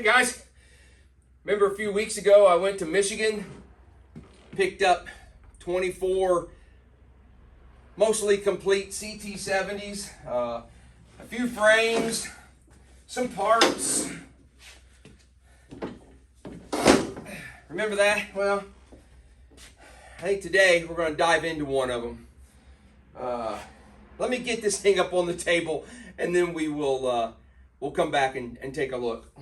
guys, remember a few weeks ago I went to Michigan, picked up 24 mostly complete CT70s, a few frames, some parts. Remember that? Well, I think today we're going to dive into one of them. Let me get this thing up on the table and then we'll come back and take a look.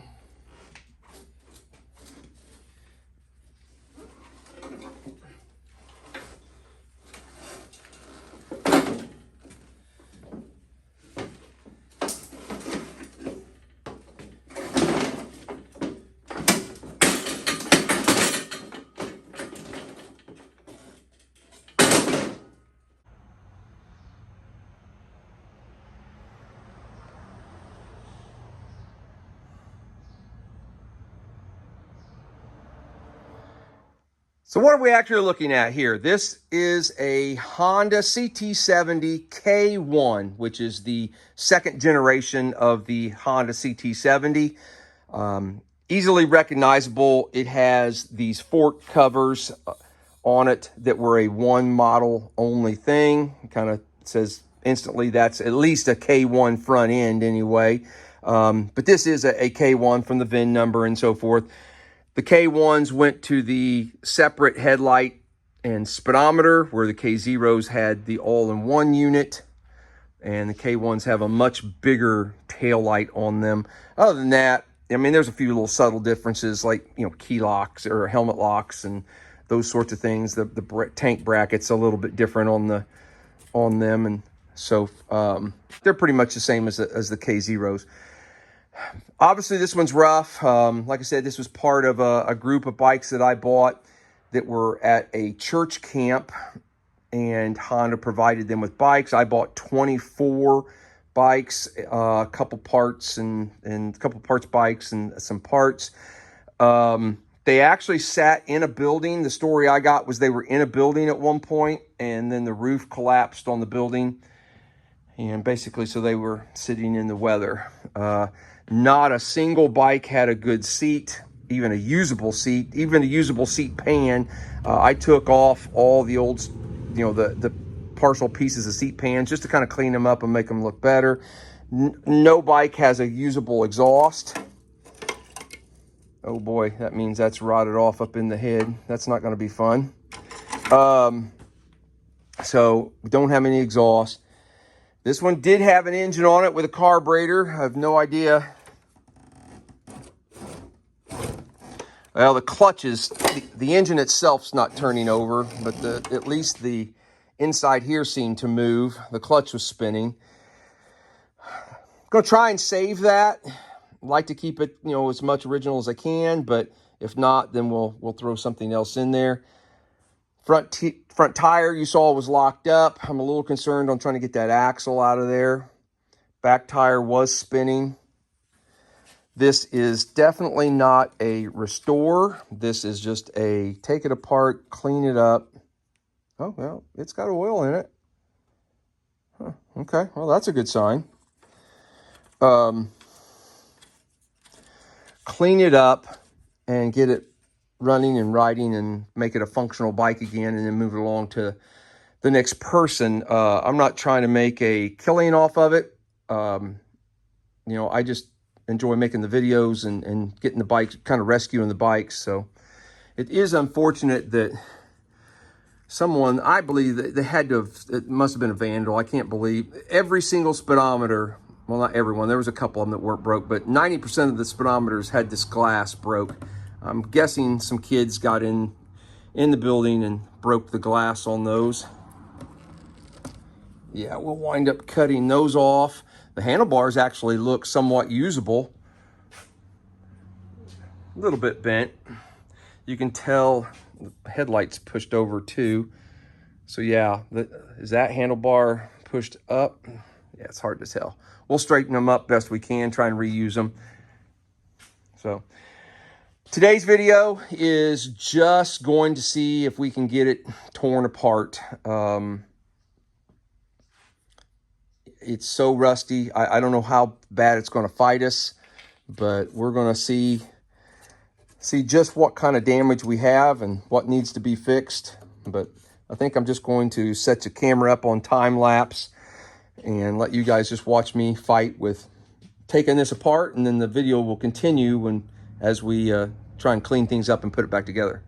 So what are we actually looking at here? This is a Honda CT70K1, which is the second generation of the Honda CT70. Easily recognizable. It has these fork covers on it that were a one model only thing. It kind of says instantly that's at least a K1 front end anyway. But this is a K1 from the VIN number and so forth. The K1s went to the separate headlight and speedometer, where the K0s had the all-in-one unit, and the K1s have a much bigger tail light on them. Other than that, I mean, there's a few little subtle differences, like, you know, key locks or helmet locks and those sorts of things. The tank bracket's a little bit different on them, and so they're pretty much the same as the K0s. Obviously, this one's rough. Like I said, this was part of a group of bikes that I bought that were at a church camp, and Honda provided them with bikes. I bought 24 bikes, a couple parts and a couple parts bikes and some parts. They actually sat in a building. The story I got was they were in a building at one point, and then the roof collapsed on the building. And basically, so they were sitting in the weather. Not a single bike had a good seat, even a usable seat, even a usable seat pan. I took off all the old, you know, the partial pieces of seat pans just to kind of clean them up and make them look better. No bike has a usable exhaust. Oh boy, that means that's rotted off up in the head. That's not going to be fun. So we don't have any exhaust. This one did have an engine on it with a carburetor. I have no idea. Well, the clutches, the engine itself's not turning over, but at least the inside here seemed to move. The clutch was spinning. I'm going to try and save that. I'd like to keep it, you know, as much original as I can, but if not, then we'll throw something else in there. Front tire you saw was locked up. I'm a little concerned on trying to get that axle out of there. Back tire was spinning. This is definitely not a restore. This is just a take it apart, clean it up. Oh, well, it's got oil in it. Huh, okay, well, that's a good sign. Clean it up and get it running and riding and make it a functional bike again, and then move it along to the next person. I'm not trying to make a killing off of it. You know, I just enjoy making the videos and getting the bikes, kind of rescuing the bikes. So it is unfortunate that someone, I believe that they had to have, it must have been a vandal. I can't believe every single speedometer, well, not everyone, there was a couple of them that weren't broke, but 90% of the speedometers had this glass broke. I'm guessing some kids got in the building and broke the glass on those. Yeah, we'll wind up cutting those off. The handlebars actually look somewhat usable. A little bit bent. You can tell the headlights pushed over too. So yeah, is that handlebar pushed up? Yeah, it's hard to tell. We'll straighten them up best we can, try and reuse them. So today's video is just going to see if we can get it torn apart. It's so rusty. I don't know how bad it's going to fight us, but we're going to see see just what kind of damage we have and what needs to be fixed. But I think I'm just going to set the camera up on time lapse and let you guys just watch me fight with taking this apart, and then the video will continue as we try and clean things up and put it back together.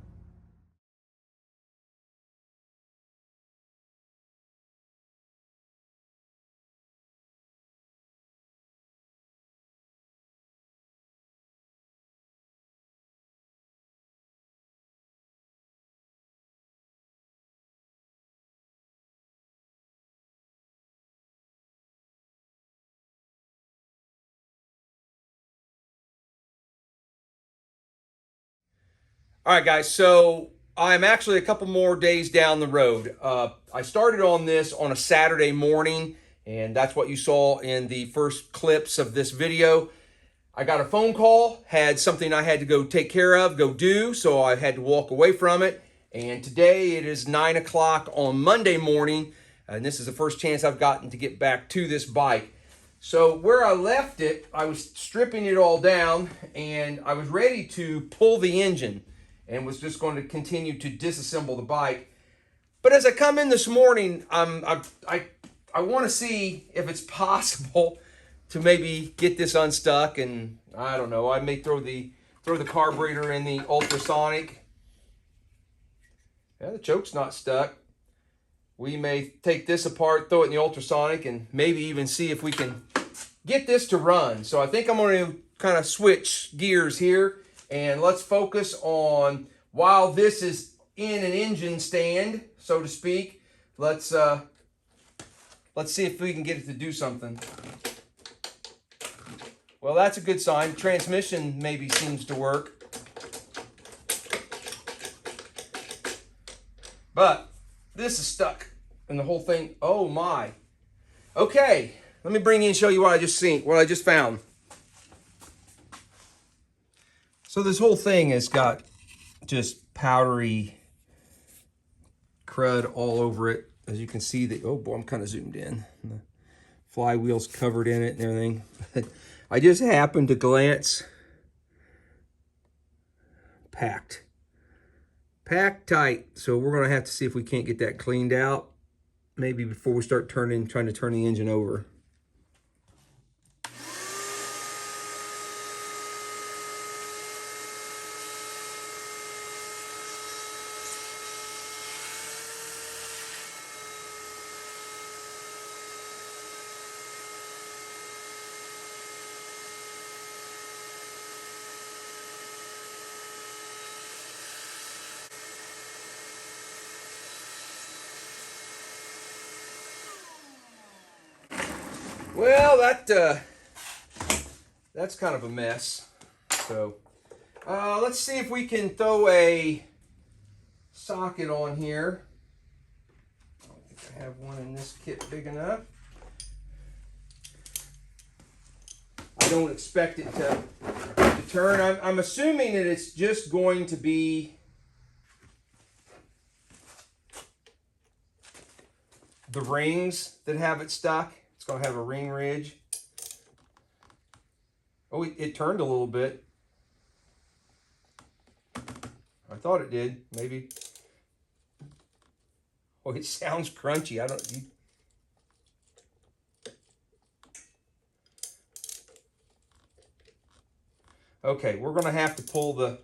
All right, guys, so I'm actually a couple more days down the road. I started on this on a Saturday morning, and that's what you saw in the first clips of this video. I got a phone call, had something I had to go take care of, go do, so I had to walk away from it. And today it is 9 o'clock on Monday morning, and this is the first chance I've gotten to get back to this bike. So where I left it, I was stripping it all down, and I was ready to pull the engine and was just going to continue to disassemble the bike. But as I come in this morning, I want to see if it's possible to maybe get this unstuck, and I don't know, I may throw the carburetor in the ultrasonic. Yeah, the choke's not stuck. We may take this apart, throw it in the ultrasonic, and maybe even see if we can get this to run. So I think I'm going to kind of switch gears here, and let's focus on, while this is in an engine stand, so to speak, let's see if we can get it to do something. Well, that's a good sign. Transmission maybe seems to work. But this is stuck, and the whole thing, oh my. Okay, let me bring you and show you what I just found. So this whole thing has got just powdery crud all over it. As you can see, oh boy, I'm kind of zoomed in. The flywheel's covered in it and everything. I just happened to glance. Packed tight. So we're gonna have to see if we can't get that cleaned out, maybe before we start trying to turn the engine over. Well, that's kind of a mess. So let's see if we can throw a socket on here. I don't think I have one in this kit big enough. I don't expect it to turn. I'm assuming that it's just going to be the rings that have it stuck. It's going to have a ring ridge. Oh, it turned a little bit. I thought it did, maybe. Oh, it sounds crunchy. Okay, we're going to have to pull the...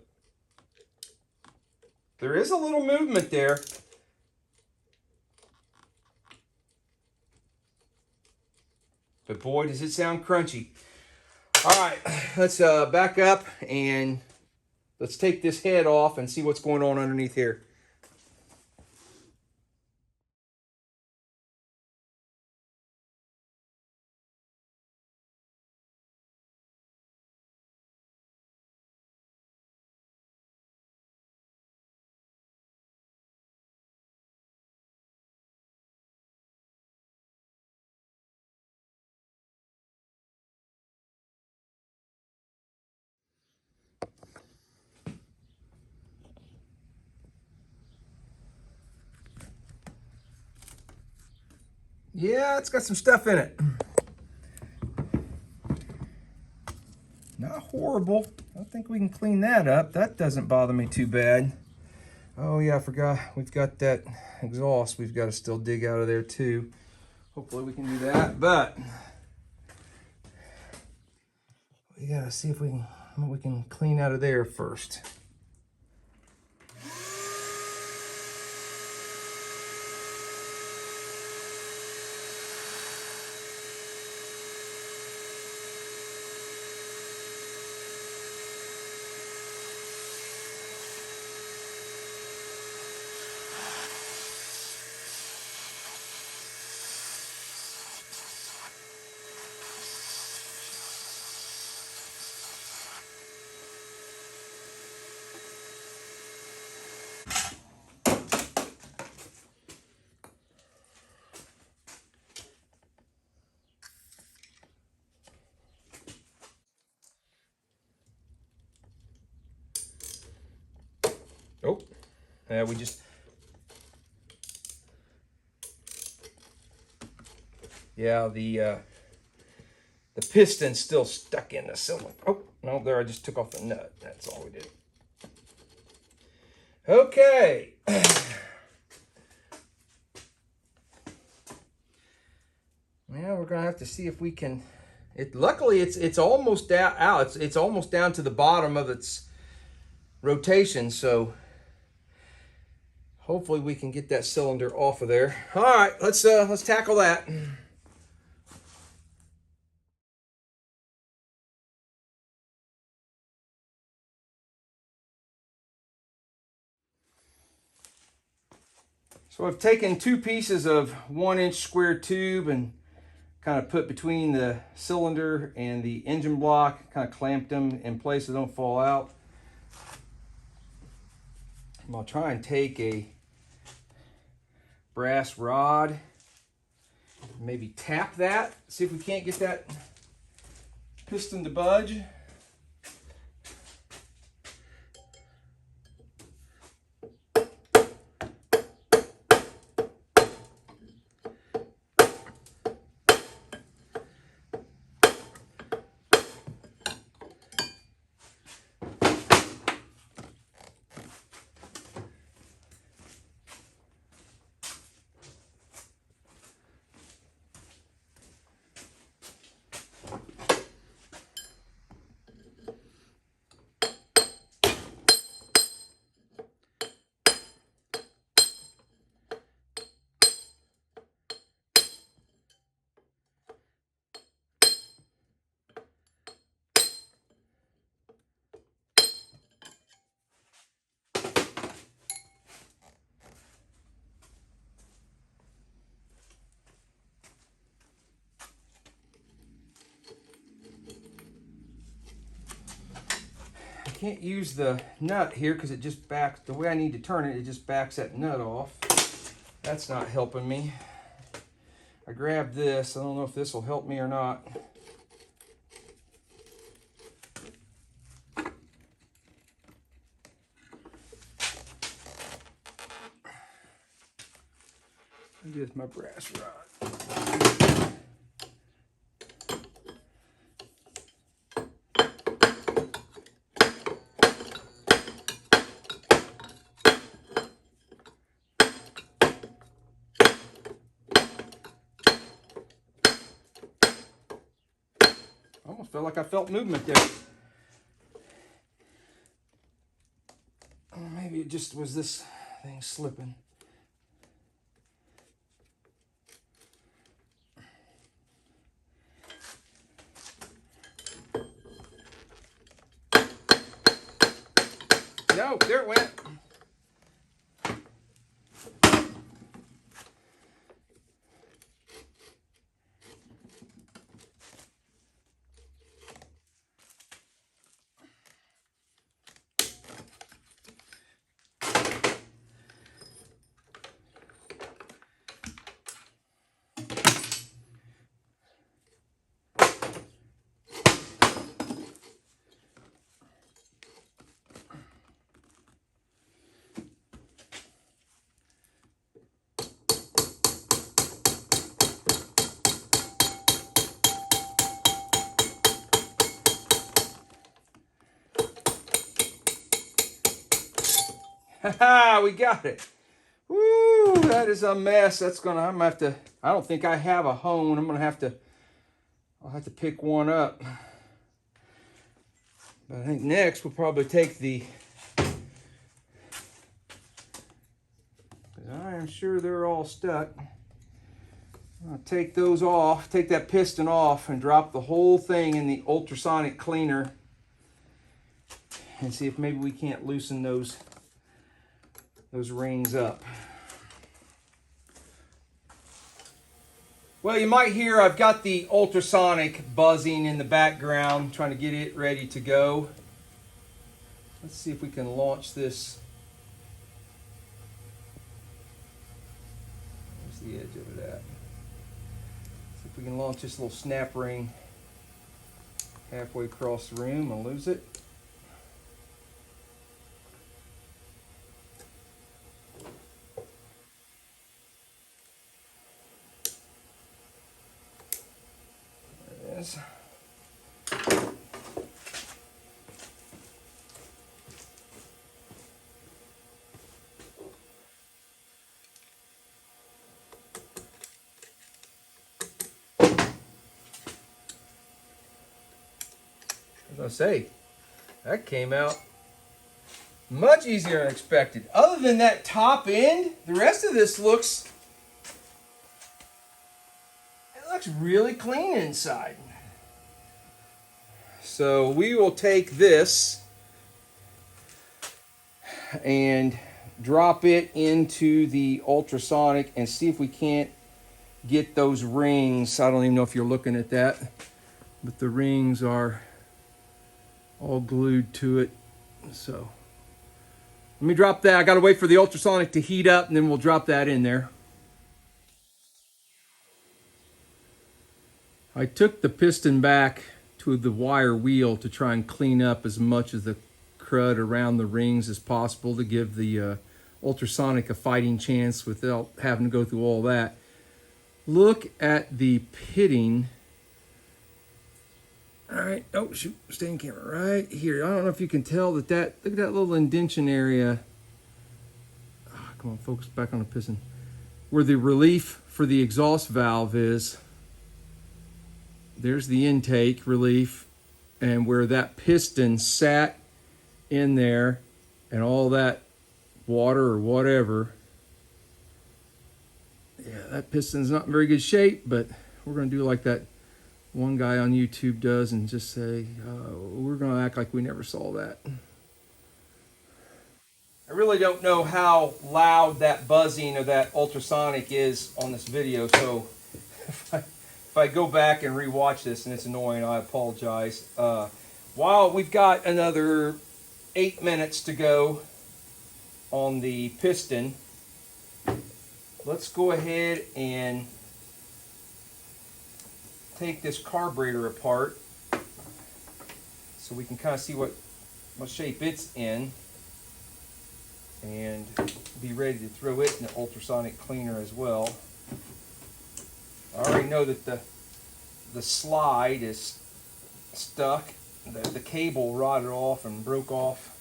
There is a little movement there. But boy, does it sound crunchy. All right, let's back up and let's take this head off and see what's going on underneath here. Yeah, it's got some stuff in it. Not horrible. I think we can clean that up. That doesn't bother me too bad. Oh yeah, I forgot. We've got that exhaust we've got to still dig out of there too. Hopefully we can do that, but we gotta see if we can clean out of there first. Oh, yeah, the piston's still stuck in the cylinder. Oh, no, there, I just took off the nut. That's all we did. Okay. Yeah, we're gonna have to see if we can. Luckily, it's almost out. It's almost down to the bottom of its rotation, so hopefully we can get that cylinder off of there. All right, let's tackle that. So I've taken 2 pieces of 1-inch square tube and kind of put between the cylinder and the engine block, kind of clamped them in place so they don't fall out. I'll try and take a brass rod, maybe tap that, see if we can't get that piston to budge. Can't use the nut here because it just backs, the way I need to turn it, it just backs that nut off. That's not helping me. I grabbed this. I don't know if this will help me or not. Maybe it's my brass rod. Almost felt like I felt movement there. Or maybe it just was this thing slipping. No, there it went. Ha, we got it. Woo, that is a mess. I'm gonna have to, I don't think I have a hone. I'll have to pick one up. But I think next we'll probably take because I am sure they're all stuck. I'll take those off, take that piston off and drop the whole thing in the ultrasonic cleaner and see if maybe we can't loosen those rings up. Well, you might hear I've got the ultrasonic buzzing in the background, trying to get it ready to go. Let's see if we can launch this. Where's the edge of it at? See if we can launch this little snap ring halfway across the room and lose it. There it is. As I say, that came out much easier than expected. Other than that top end, the rest of this looks really clean inside. So we will take this and drop it into the ultrasonic and see if we can't get those rings. I don't even know if you're looking at that, but the rings are all glued to it. So let me drop that. I got to wait for the ultrasonic to heat up and then we'll drop that in there. I took the piston back to the wire wheel to try and clean up as much of the crud around the rings as possible to give the ultrasonic a fighting chance without having to go through all that. Look at the pitting. All right, oh shoot, stay in camera right here. I don't know if you can tell that, look at that little indentation area. Oh, come on, focus back on the piston. Where the relief for the exhaust valve is. There's the intake relief, and where that piston sat in there and all that water or whatever. Yeah, that piston's not in very good shape, but we're going to do like that one guy on YouTube does and just say, we're going to act like we never saw that. I really don't know how loud that buzzing of that ultrasonic is on this video, so if I go back and rewatch this and it's annoying, I apologize. While we've got another 8 minutes to go on the piston, let's go ahead and take this carburetor apart so we can kind of see what shape it's in and be ready to throw it in the ultrasonic cleaner as well. I already know that the slide is stuck. The cable rotted off and broke off,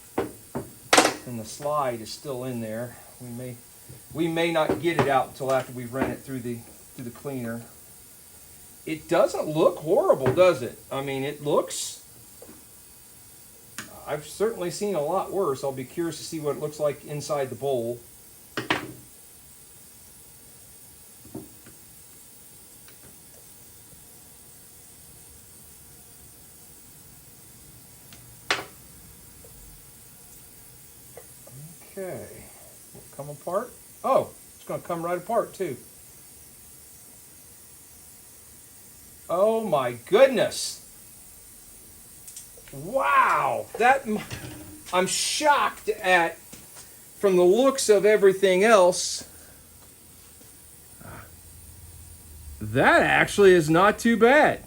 and the slide is still in there. We may not get it out until after we've run it through the cleaner. It doesn't look horrible, does it? I mean, it looks. I've certainly seen a lot worse. I'll be curious to see what it looks like inside the bowl. Okay, will it come apart? Oh, it's going to come right apart too. Oh my goodness. Wow, I'm shocked at, from the looks of everything else, that actually is not too bad.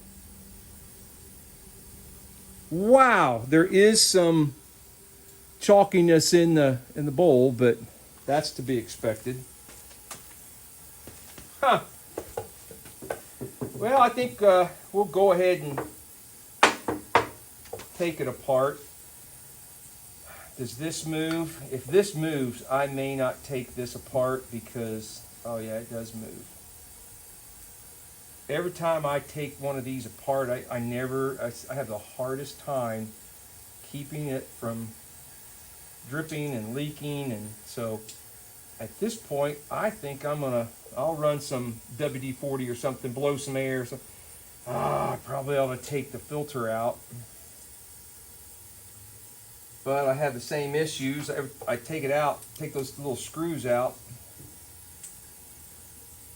Wow, there is some chalkiness in the bowl, but that's to be expected. Huh. Well, I think we'll go ahead and take it apart. Does this move? If this moves, I may not take this apart because, oh yeah, it does move. Every time I take one of these apart, I have the hardest time keeping it from dripping and leaking. And so at this point, I think I'll run some WD-40 or something, blow some air. So, I probably ought to take the filter out. But I have the same issues. I take it out, take those little screws out.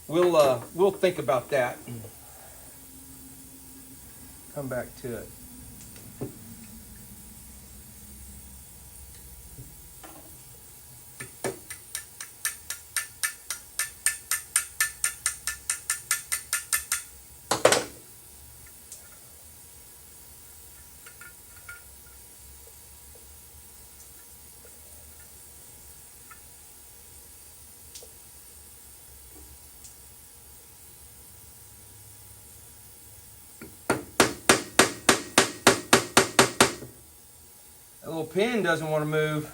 We'll think about that and come back to it. That little pin doesn't want to move.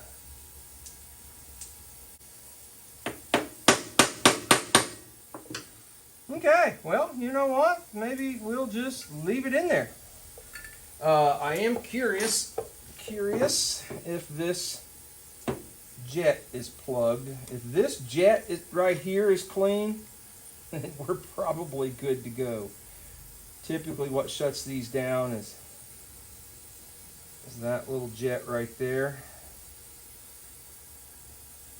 Okay, well, you know what? Maybe we'll just leave it in there. I am curious if this jet is plugged. If this jet right here is clean, then we're probably good to go. Typically what shuts these down is that little jet right there.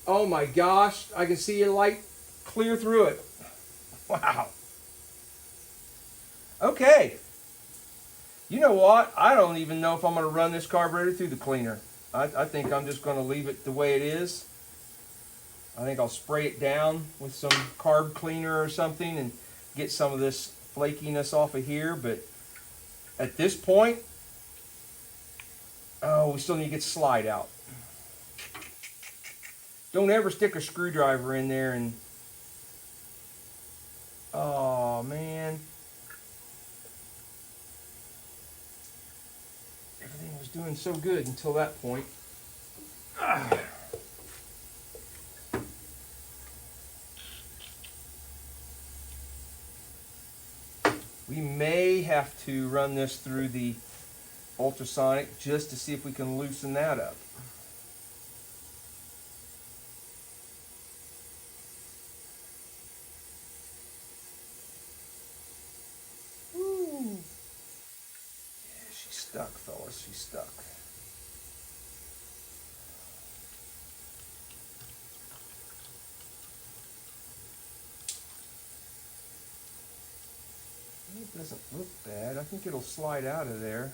Oh my gosh, I can see a light clear through it. Wow. Okay. You know what? I don't even know if I'm going to run this carburetor through the cleaner. I think I'm just going to leave it the way it is. I think I'll spray it down with some carb cleaner or something and get some of this flakiness off of here. But at this point, oh, we still need to get the slide out. Don't ever stick a screwdriver in there and, oh man. Everything was doing so good until that point. We may have to run this through the ultrasonic just to see if we can loosen that up. Woo. Yeah, she's stuck, fellas. She's stuck. It doesn't look bad. I think it'll slide out of there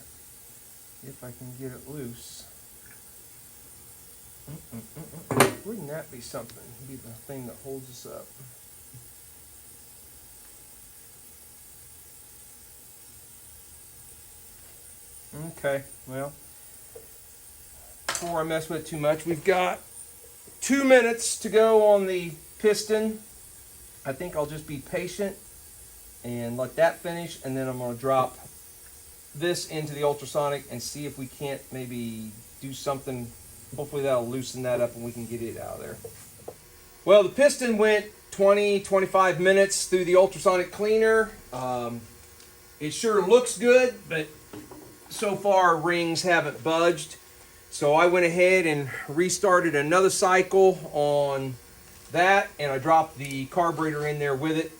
if I can get it loose. Wouldn't that be something? Be the thing that holds us up. Okay, well, before I mess with it too much, we've got 2 minutes to go on the piston. I think I'll just be patient and let that finish, and then I'm going to drop this into the ultrasonic and see if we can't maybe do something. Hopefully that'll loosen that up and we can get it out of there. Well, the piston went 20-25 minutes through the ultrasonic cleaner. It sure looks good, but so far rings haven't budged. So I went ahead and restarted another cycle on that, and I dropped the carburetor in there with it.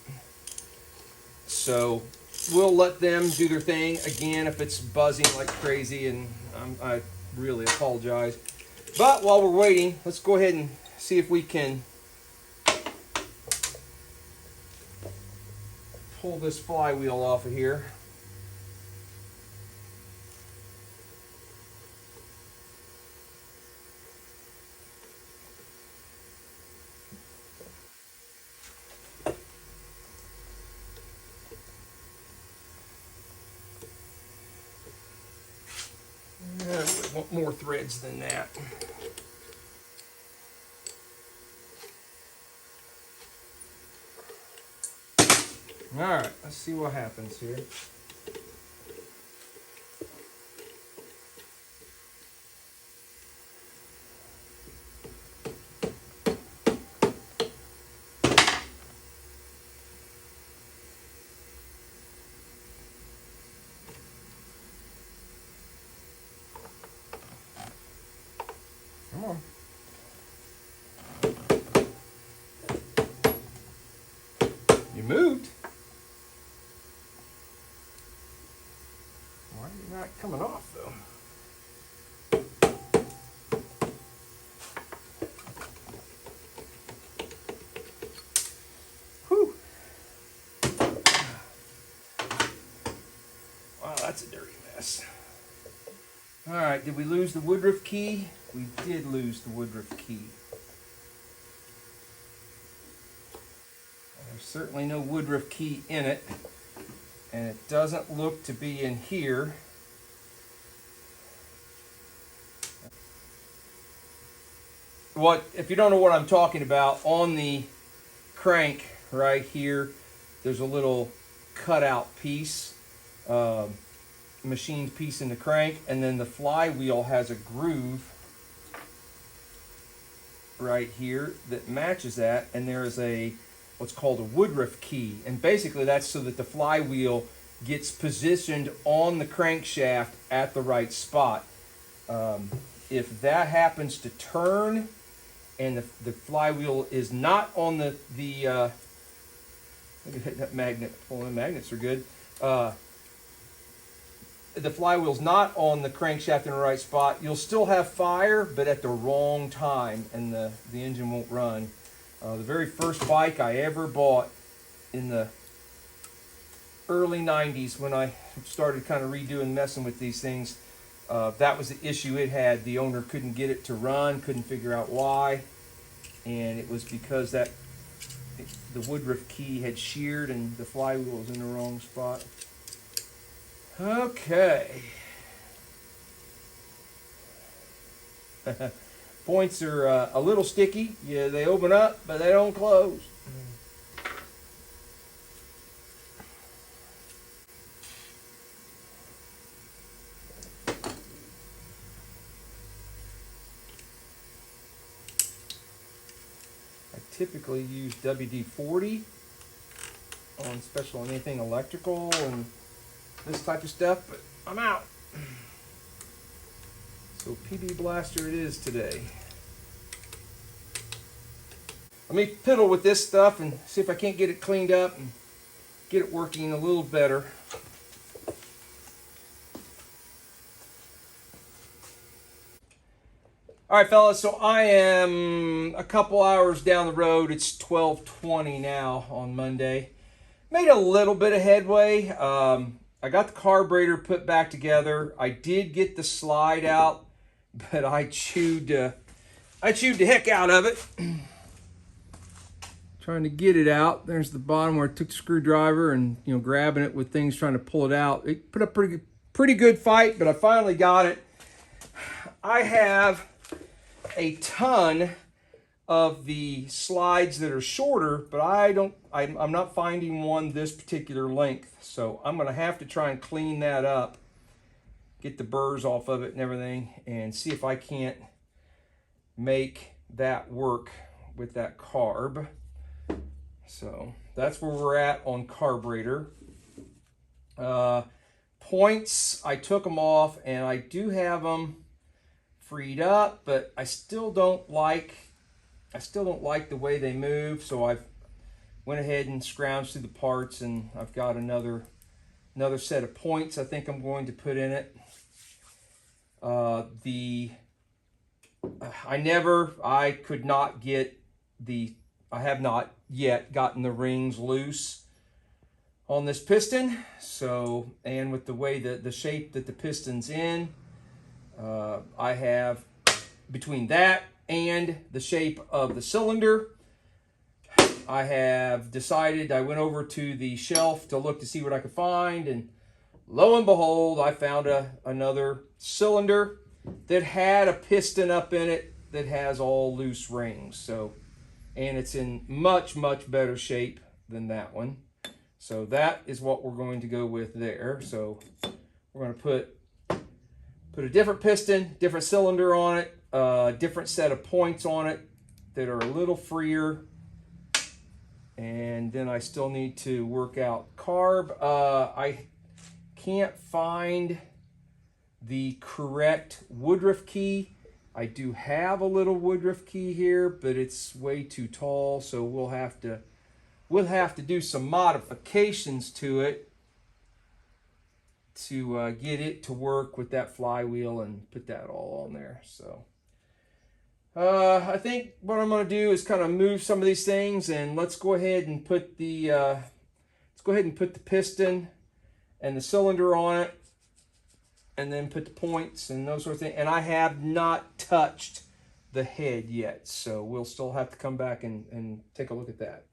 So we'll let them do their thing. Again, if it's buzzing like crazy, and I really apologize. But while we're waiting, let's go ahead and see if we can pull this flywheel off of here. I want more threads than that. All right, let's see what happens here. Not coming off though. Whew. Wow, that's a dirty mess. All right, did we lose the woodruff key? We did lose the woodruff key. There's certainly no woodruff key in it, and it doesn't look to be in here. If you don't know what I'm talking about, on the crank right here, there's a little cutout piece, machined piece in the crank, and then the flywheel has a groove right here that matches that, and there is what's called a woodruff key, and basically that's so that the flywheel gets positioned on the crankshaft at the right spot. If that happens to turn and the flywheel is not on look at that magnet. Well, the magnets are good. The flywheel's not on the crankshaft in the right spot, you'll still have fire, but at the wrong time, and the engine won't run. The very first bike I ever bought in the early 90s, when I started kind of redoing, messing with these things, that was the issue it had. The owner couldn't get it to run, couldn't figure out why, and it was because the woodruff key had sheared and the flywheel was in the wrong spot. Okay. Points are a little sticky. Yeah, they open up, but they don't close. I typically use WD-40 on anything electrical and this type of stuff, but I'm out. So PB Blaster it is today. Let me piddle with this stuff and see if I can't get it cleaned up and get it working a little better. All right, fellas, so I am a couple hours down the road. It's 12:20 now on Monday. Made a little bit of headway. I got the carburetor put back together. I did get the slide out, but I chewed the heck out of it. Trying to get it out. There's the bottom where I took the screwdriver and grabbing it with things, trying to pull it out. It put up pretty good fight, but I finally got it. I have a ton of the slides that are shorter, but I'm not finding one this particular length, so I'm going to have to try and clean that up, get the burrs off of it and everything, and see if I can't make that work with that carb. So that's where we're at on carburetor. Points, I took them off and I do have them freed up, but I still don't like the way they move, so I've went ahead and scrounged through the parts, and I've got another set of points I think I'm going to put in it. I have not yet gotten the rings loose on this piston, so, and with the way the shape that the piston's in, I have, between that and the shape of the cylinder, I have decided, I went over to the shelf to look to see what I could find, and lo and behold, I found another cylinder that had a piston up in it that has all loose rings. So, and it's in much, much better shape than that one. So that is what we're going to go with there. So we're going to put a different piston, different cylinder on it, different set of points on it that are a little freer. And then I still need to work out carb. I can't find the correct woodruff key. I do have a little woodruff key here, but it's way too tall, so we'll have to do some modifications to it. to get it to work with that flywheel and put that all on there. So I think what I'm going to do is kind of move some of these things, and let's go ahead and put the piston and the cylinder on it, and then put the points and those sort of things. And I have not touched the head yet, so we'll still have to come back and take a look at that.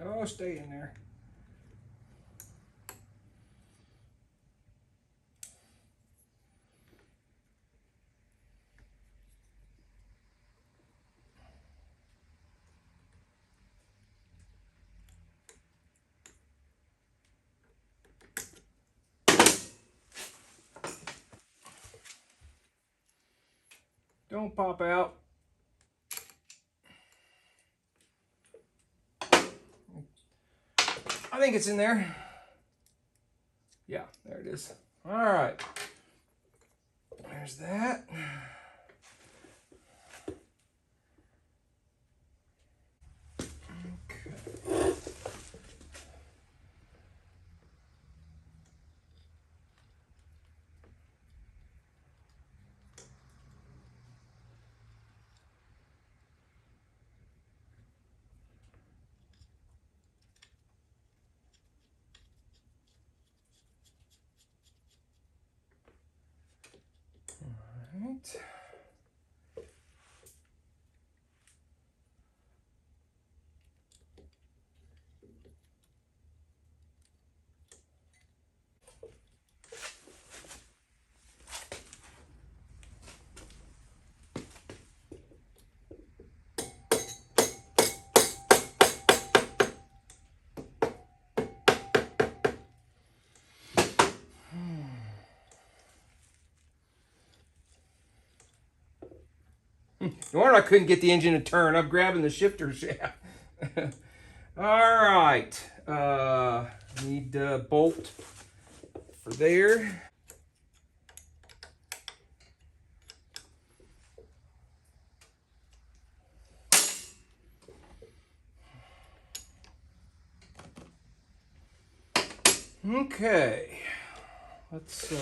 Oh, stay in there. Don't pop out. I think it's in there. Yeah, there it is. All right. There's that. Okay. Right. No wonder I couldn't get the engine to turn. I'm grabbing the shifter shaft. All right. Need a bolt for there. Okay. Let's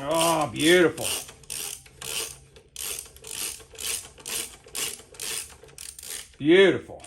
oh, beautiful. Beautiful.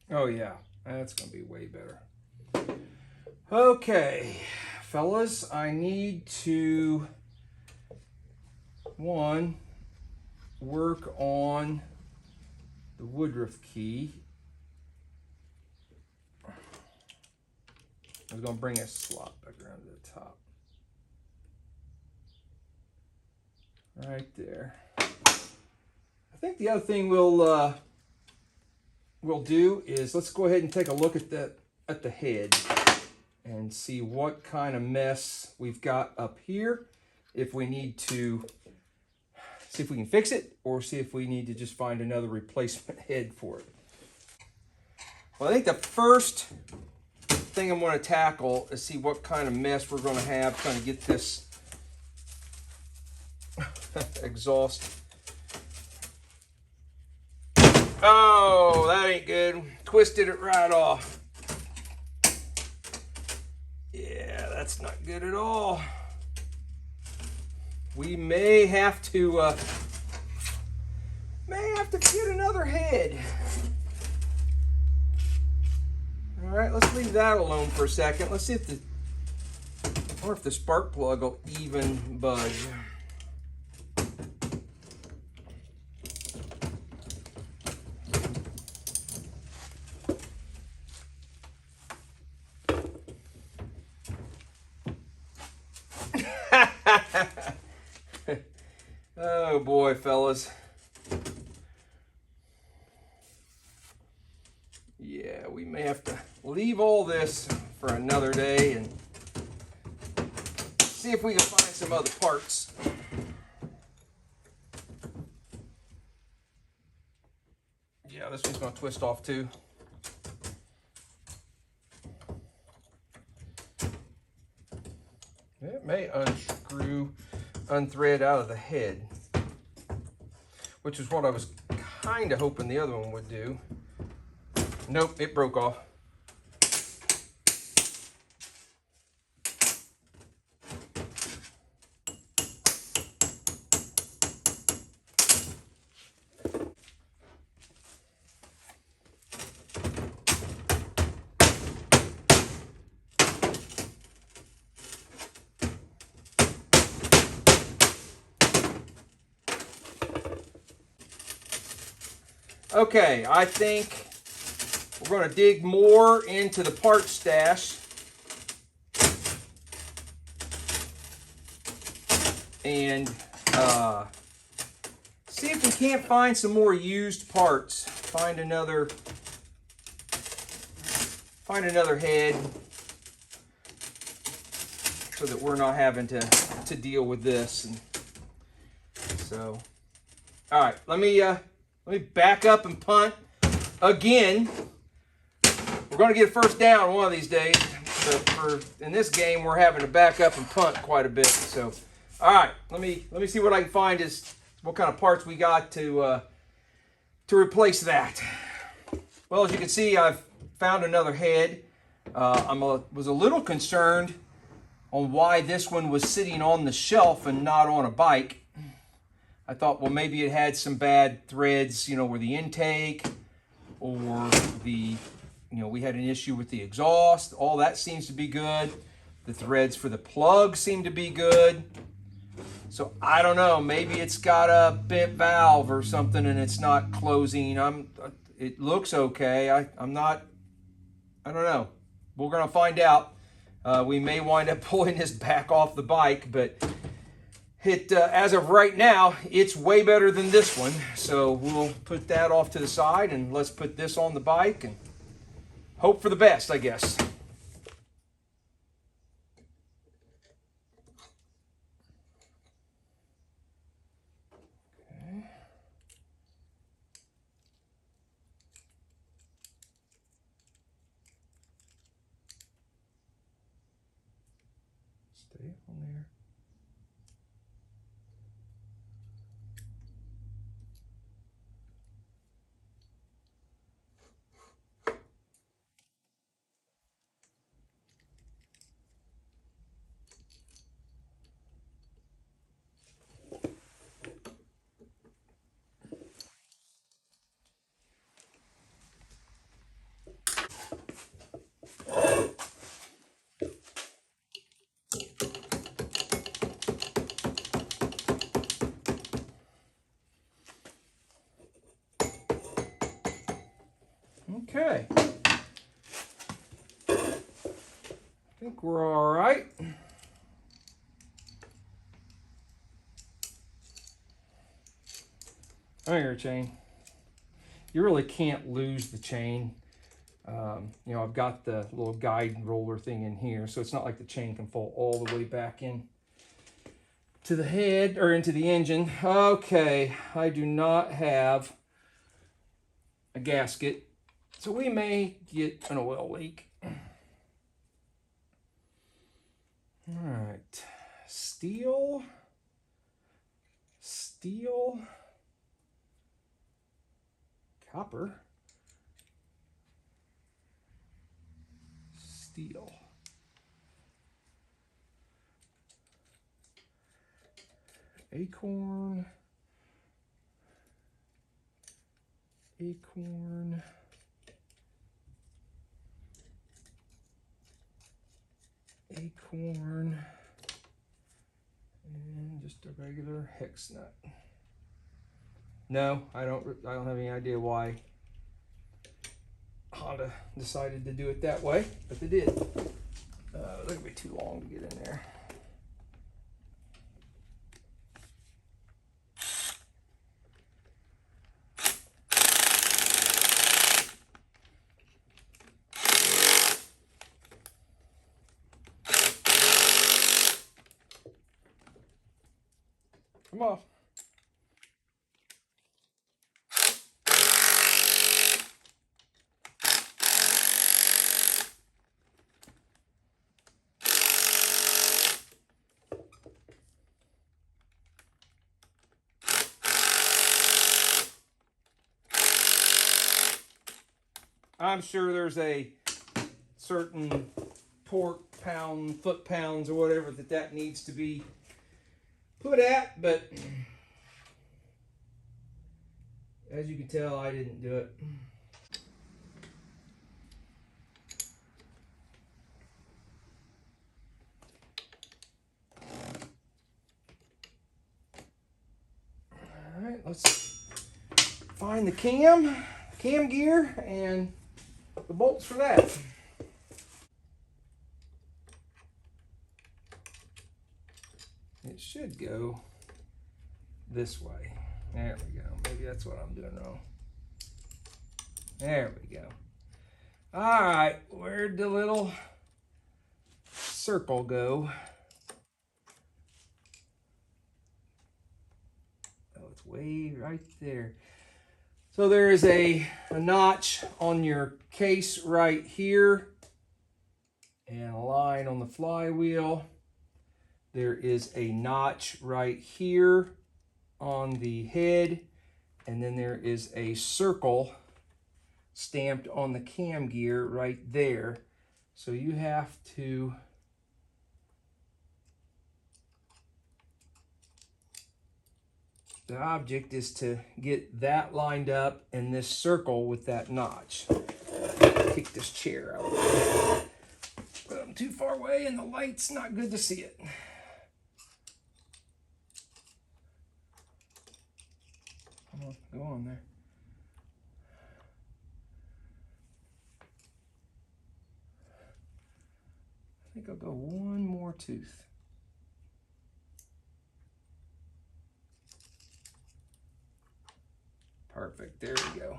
Oh yeah, that's gonna be way better. Okay, fellas, I need to work on the Woodruff key. I'm going to bring a slot back around to the top. Right there. I think the other thing we'll do is let's go ahead and take a look at the head and see what kind of mess we've got up here. If we need to see if we can fix it, or see if we need to just find another replacement head for it. Well, I think the first thing I'm going to tackle is see what kind of mess we're going to have trying to get this exhaust. Oh, that ain't good. Twisted it right off. Yeah, that's not good at all. We may have to get another head. All right, let's leave that alone for a second. Let's see if the spark plug will even budge. Oh boy, fellas. Yeah, we may have to leave all this for another day and see if we can find some other parts. Yeah, this one's going to twist off too. It may unthread out of the head, which is what I was kind of hoping the other one would do. Nope, it broke off. Okay, I think we're going to dig more into the part stash and see if we can't find some more used parts. Find another head so that we're not having to deal with this. And so, all right, let me back up and punt again. We're going to get a first down one of these days, but in this game we're having to back up and punt quite a bit. So, all right, let me see what I can find is what kind of parts we got to replace that. Well, as you can see, I've found another head. I was a little concerned on why this one was sitting on the shelf and not on a bike. I thought, well, maybe it had some bad threads, where the intake, or we had an issue with the exhaust. All that seems to be good. The threads for the plug seem to be good. So I don't know, maybe it's got a bent valve or something and it's not closing. It looks okay. I don't know. We're gonna find out. We may wind up pulling this back off the bike, but as of right now, it's way better than this one. So we'll put that off to the side and let's put this on the bike and hope for the best, I guess. Okay. Stay on there. Okay. think we're all right. Right here, chain. You really can't lose the chain. You know, I've got the little guide roller thing in here, so it's not like the chain can fall all the way back in to the head or into the engine. Okay, I do not have a gasket, so we may get an oil leak. All right, steel, copper, steel. Acorn, acorn, acorn, and just a regular hex nut. No, I don't have any idea why Honda decided to do it that way, but they did. They're gonna be too long to get in there. Come off. I'm sure there's a certain torque pound, foot pounds, or whatever that needs to be put at, but as you can tell, I didn't do it. All right, let's find the cam gear and the bolts for that. It should go this way. There we go. Maybe that's what I'm doing wrong. There we go. All right, where'd the little circle go? Oh, it's way right there. So there is a notch on your case right here and a line on the flywheel. There is a notch right here on the head, and then there is a circle stamped on the cam gear right there. So you have to the object is to get that lined up in this circle with that notch. Kick this chair out. But I'm too far away and the light's not good to see it. Come on, go on there. I think I'll go one more tooth. Perfect, there we go.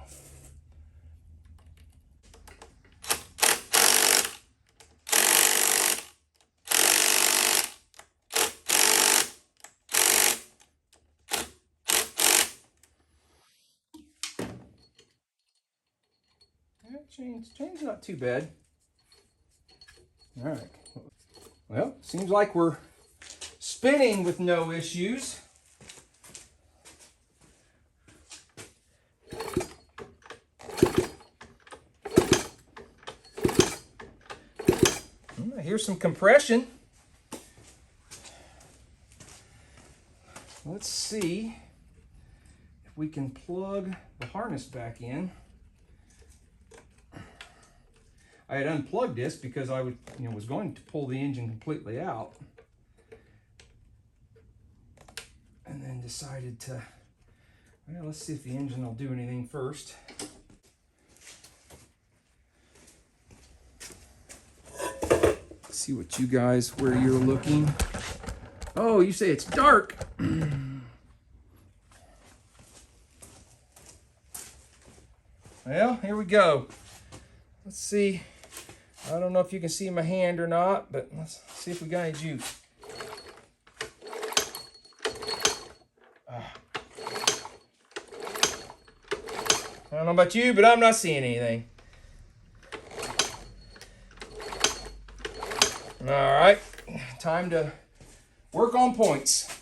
Chain's not too bad. All right. Well, seems like we're spinning with no issues. Here's some compression. Let's see if we can plug the harness back in. I had unplugged this because I was going to pull the engine completely out, and then decided to, well, let's see if the engine will do anything first. Let's see what you guys, where you're looking. Oh, you say it's dark. Well, here we go. Let's see. I don't know if you can see my hand or not, but let's see if we got any juice. I don't know about you, but I'm not seeing anything. All right, time to work on points.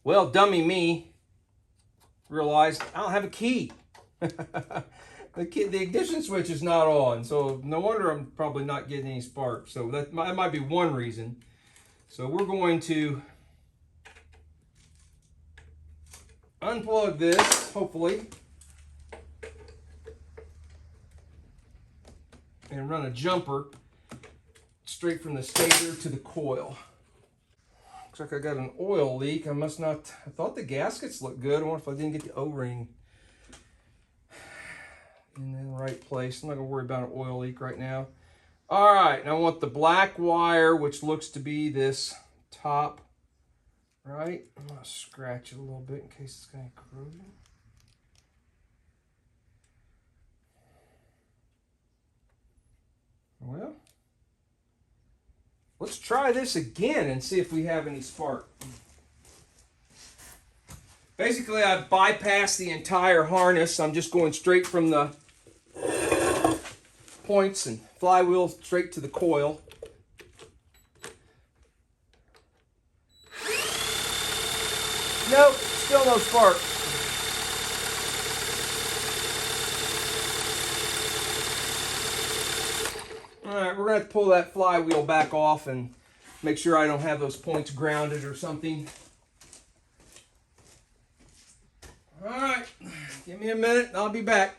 Well, dummy me realized I don't have a key. The ignition switch is not on, so no wonder I'm probably not getting any spark. So that might be one reason. So we're going to unplug this, hopefully, and run a jumper straight from the stator to the coil. Looks like I got an oil leak. I thought the gaskets looked good. I wonder if I didn't get the O-ring in the right place. I'm not gonna worry about an oil leak right now. All right, and I want the black wire, which looks to be this top, right? I'm gonna scratch it a little bit in case it's gonna corrode. Well, let's try this again and see if we have any spark. Basically, I bypassed the entire harness. I'm just going straight from the points and flywheel straight to the coil. Nope, still no spark. All right, we're going to have to pull that flywheel back off and make sure I don't have those points grounded or something. All right, give me a minute and I'll be back.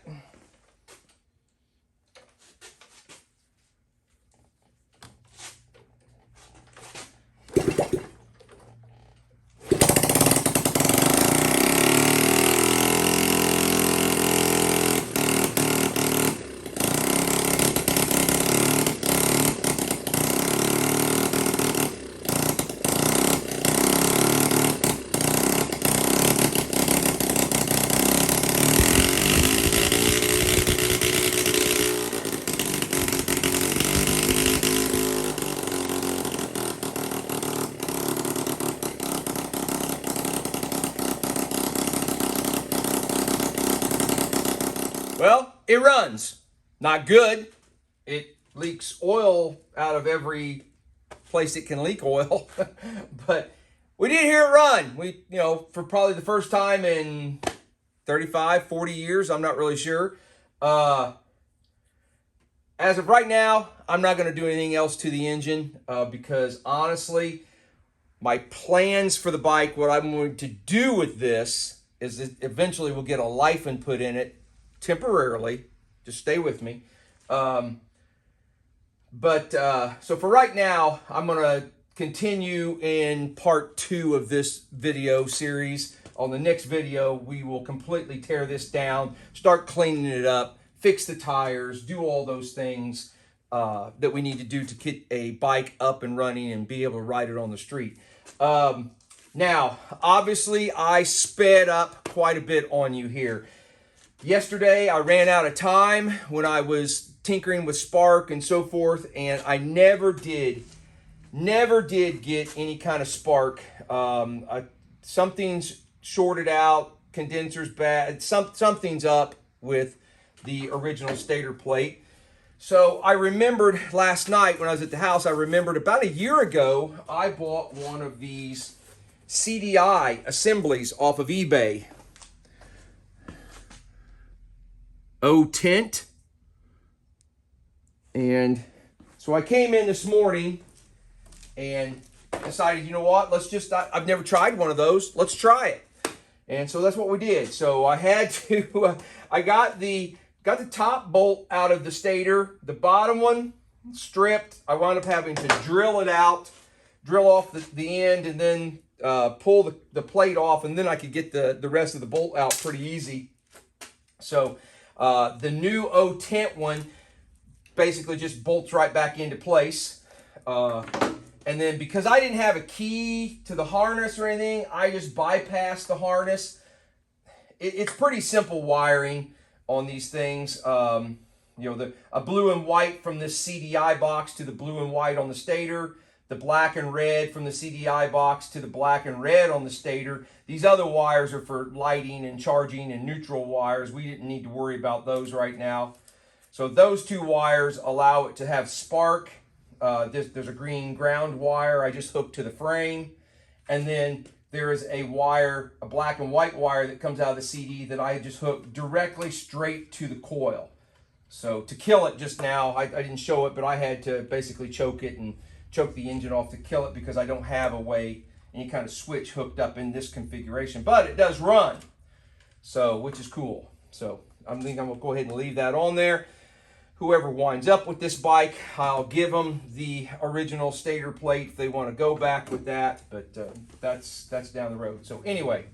Well, it runs. Not good. It leaks oil out of every place it can leak oil. But we did hear it run. We, for probably the first time in 35, 40 years, I'm not really sure. As of right now, I'm not going to do anything else to the engine because honestly, my plans for the bike, what I'm going to do with this is that eventually we'll get a life input in it temporarily. Just stay with me. So for right now, I'm going to continue in part 2 of this video series. On the next video, we will completely tear this down, start cleaning it up, fix the tires, do all those things that we need to do to get a bike up and running and be able to ride it on the street. Now, obviously, I sped up quite a bit on you here. Yesterday, I ran out of time when I was tinkering with spark and so forth, and I never did get any kind of spark. Something's shorted out, condenser's bad, something's up with the original stator plate. So I remembered last night when I was at the house, I remembered about a year ago, I bought one of these CDI assemblies off of eBay. Tint. And so I came in this morning and decided, you know what, I've never tried one of those. Let's try it. And so that's what we did. So I had to, I got the top bolt out of the stator, the bottom one stripped. I wound up having to drill it out, drill off the end, and then pull the plate off, and then I could get the rest of the bolt out pretty easy. So the new tint one basically just bolts right back into place. And then because I didn't have a key to the harness or anything, I just bypassed the harness. It's pretty simple wiring on these things. You know, a blue and white from this CDI box to the blue and white on the stator, the black and red from the CDI box to the black and red on the stator. These other wires are for lighting and charging and neutral wires. We didn't need to worry about those right now. So those two wires allow it to have spark. There's a green ground wire I just hooked to the frame. And then there is a wire, a black and white wire that comes out of the CD that I just hooked directly straight to the coil. So to kill it just now, I didn't show it, but I had to basically choke it and choke the engine off to kill it because I don't have a way, any kind of switch hooked up in this configuration. But it does run, so which is cool. So I think I'm going to go ahead and leave that on there. Whoever winds up with this bike, I'll give them the original stator plate if they want to go back with that, but that's down the road. So anyway,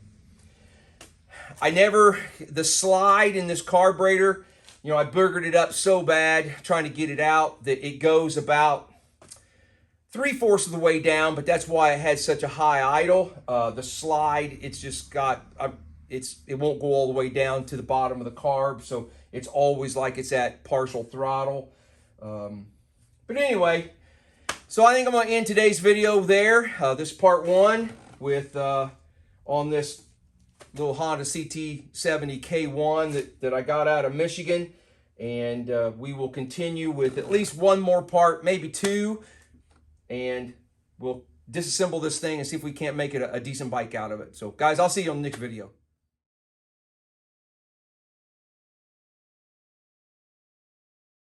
the slide in this carburetor, you know, I boogered it up so bad trying to get it out that it goes about 3/4 of the way down, but that's why I had such a high idle. The slide, it's just got, it won't go all the way down to the bottom of the carb, so it's always like it's at partial throttle. But anyway, so I think I'm going to end today's video there. This part one with on this little Honda CT70K1 that I got out of Michigan. And we will continue with at least one more part, maybe two. And we'll disassemble this thing and see if we can't make it a decent bike out of it. So guys, I'll see you on the next video.